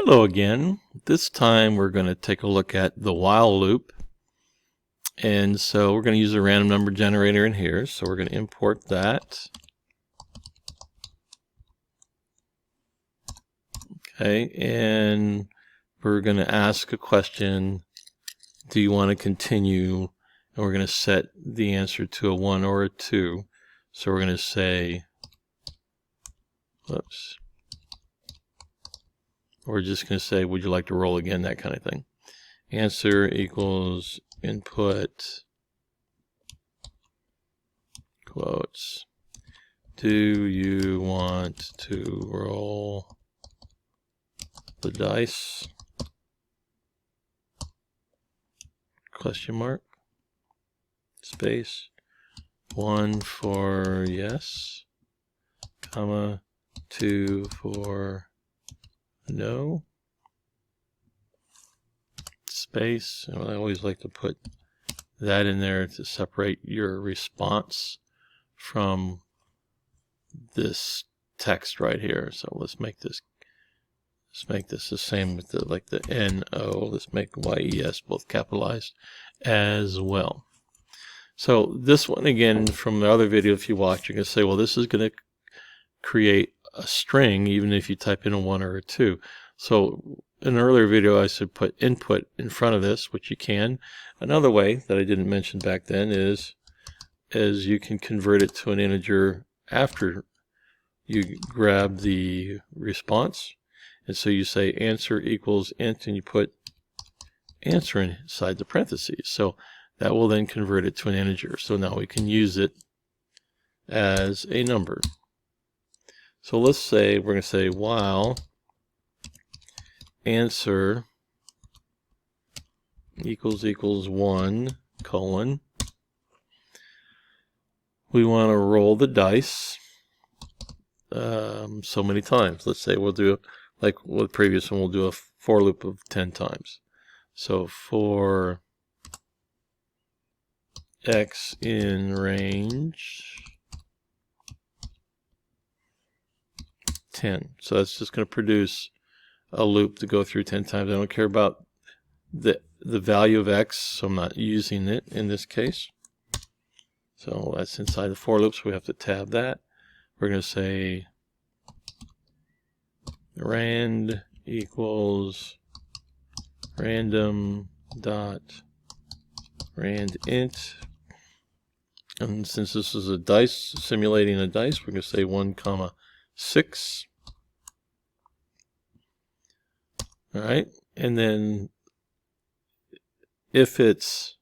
Hello again. This time we're going to take a look at the while loop. And so we're going to use a random number generator in here. So we're going to import that. Okay, and we're going to ask a question. Do you want to continue? And we're going to set the answer to a 1 or a 2. So we're going to say, whoops. We're just going to say, would you like to roll again? That kind of thing. Answer equals input quotes. Do you want to roll the dice? Question mark. Space. 1 for yes, comma, 2 for no, space. I always like to put that in there to separate your response from this text right here. So let's make this the same with the NO. Let's make YES both capitalized as well. So this one again from the other video, if you watch, you're going to say, well, this is going to create a string even if you type in a 1 or a 2. So in an earlier video I said put input in front of this, which you can. Another way that I didn't mention back then is you can convert it to an integer after you grab the response. And so you say answer equals int and you put answer inside the parentheses. So that will then convert it to an integer. So now we can use it as a number. So let's say we're going to say while answer equals 1 colon. We want to roll the dice so many times. Let's say we'll do, like with the previous one, we'll do a for loop of 10 times. So for x in range 10. So that's just going to produce a loop to go through 10 times. I don't care about the value of x, so I'm not using it in this case. So that's inside the for loop, so we have to tab that. We're going to say rand equals random dot rand int. And since this is a dice, simulating a dice, we're going to say 1 comma 6. All right, and then if it's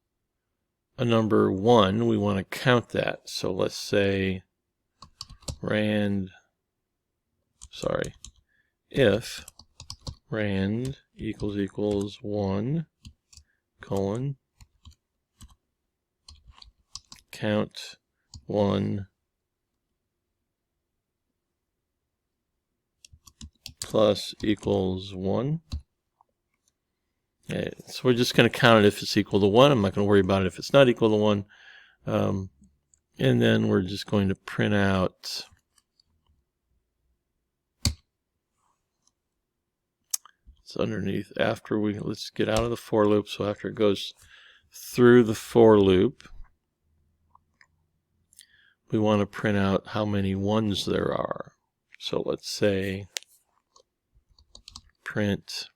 a number 1, we want to count that. So let's say if rand equals 1 colon count 1 plus equals 1. Okay, so we're just going to count it if it's equal to 1. I'm not going to worry about it if it's not equal to 1. And then we're just going to print out it's underneath after let's get out of the for loop. So after it goes through the for loop, we want to print out how many 1s there are. So let's say print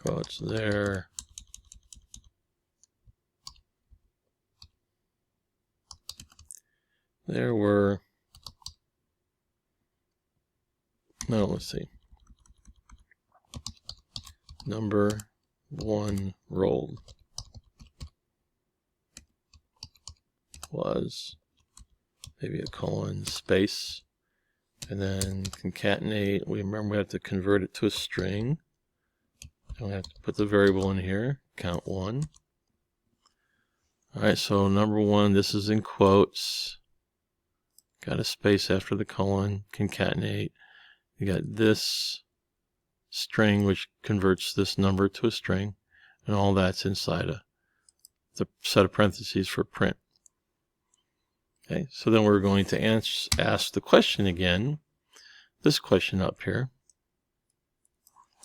quotes there were let's see, number 1 rolled was maybe a colon space and then concatenate. We have to convert it to a string. And we have to put the variable in here, count 1. Alright, so number 1, this is in quotes. Got a space after the colon, concatenate. You got this string which converts this number to a string, and all that's inside the set of parentheses for print. Okay, so then we're going to ask the question again, this question up here.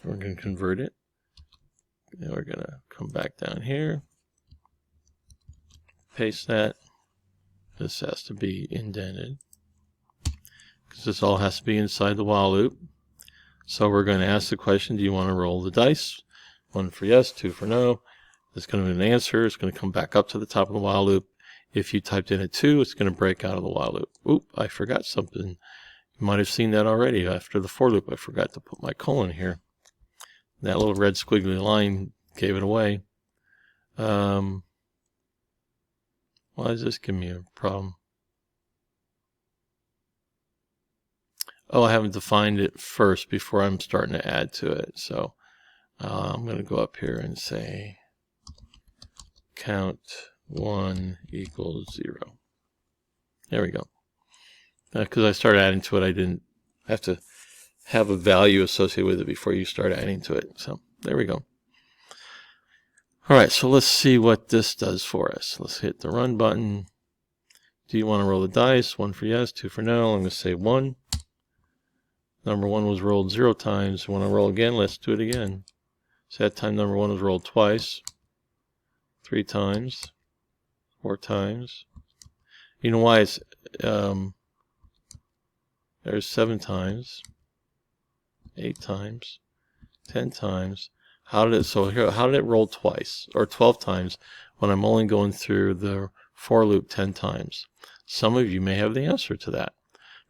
We're going to convert it. And we're going to come back down here, paste that. This has to be indented because this all has to be inside the while loop. So we're going to ask the question, do you want to roll the dice? 1 for yes, 2 for no. There's going to be an answer. It's going to come back up to the top of the while loop. If you typed in a 2, it's going to break out of the while loop. Oop, I forgot something. You might have seen that already. After the for loop, I forgot to put my colon here. That little red squiggly line gave it away. Why does this give me a problem? Oh, I haven't defined it first before I'm starting to add to it. So I'm going to go up here and say count 1 equals 0. There we go. Because I started adding to it, I didn't have to have a value associated with it before you start adding to it. So there we go. All right, so let's see what this does for us. Let's hit the run button. Do you want to roll the dice? 1 for yes, 2 for no. I'm going to say 1. Number 1 was rolled 0 times. When I roll again, let's do it again. So that time number 1 was rolled twice, 3 times, 4 times. You know why it's there's 7 times, 8 times, 10 times. How did it roll twice or 12 times when I'm only going through the for loop 10 times? Some of you may have the answer to that.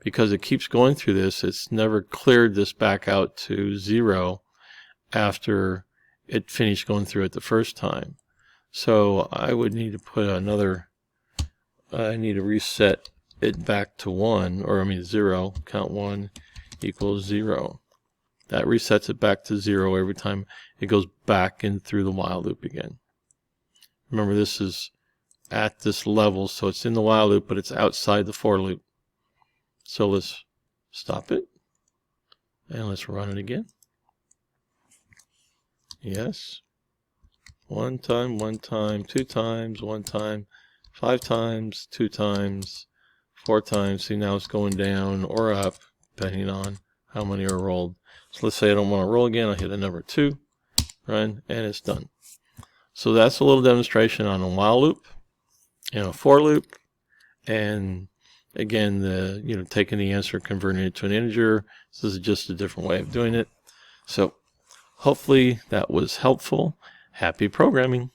Because it keeps going through this, it's never cleared this back out to 0 after it finished going through it the first time. So I would need to put I need to reset it back to 1, or I mean 0, count 1 equals 0. That resets it back to 0 every time it goes back in through the while loop again. Remember, this is at this level, so it's in the while loop, but it's outside the for loop. So let's stop it, and let's run it again. Yes. 1 time, 1 time, 2 times, 1 time, 5 times, 2 times, 4 times. See, now it's going down or up, depending on how many are rolled. So let's say I don't want to roll again. I'll hit the number 2, run, and it's done. So that's a little demonstration on a while loop and a for loop. And again, taking the answer, converting it to an integer. This is just a different way of doing it. So hopefully that was helpful. Happy programming.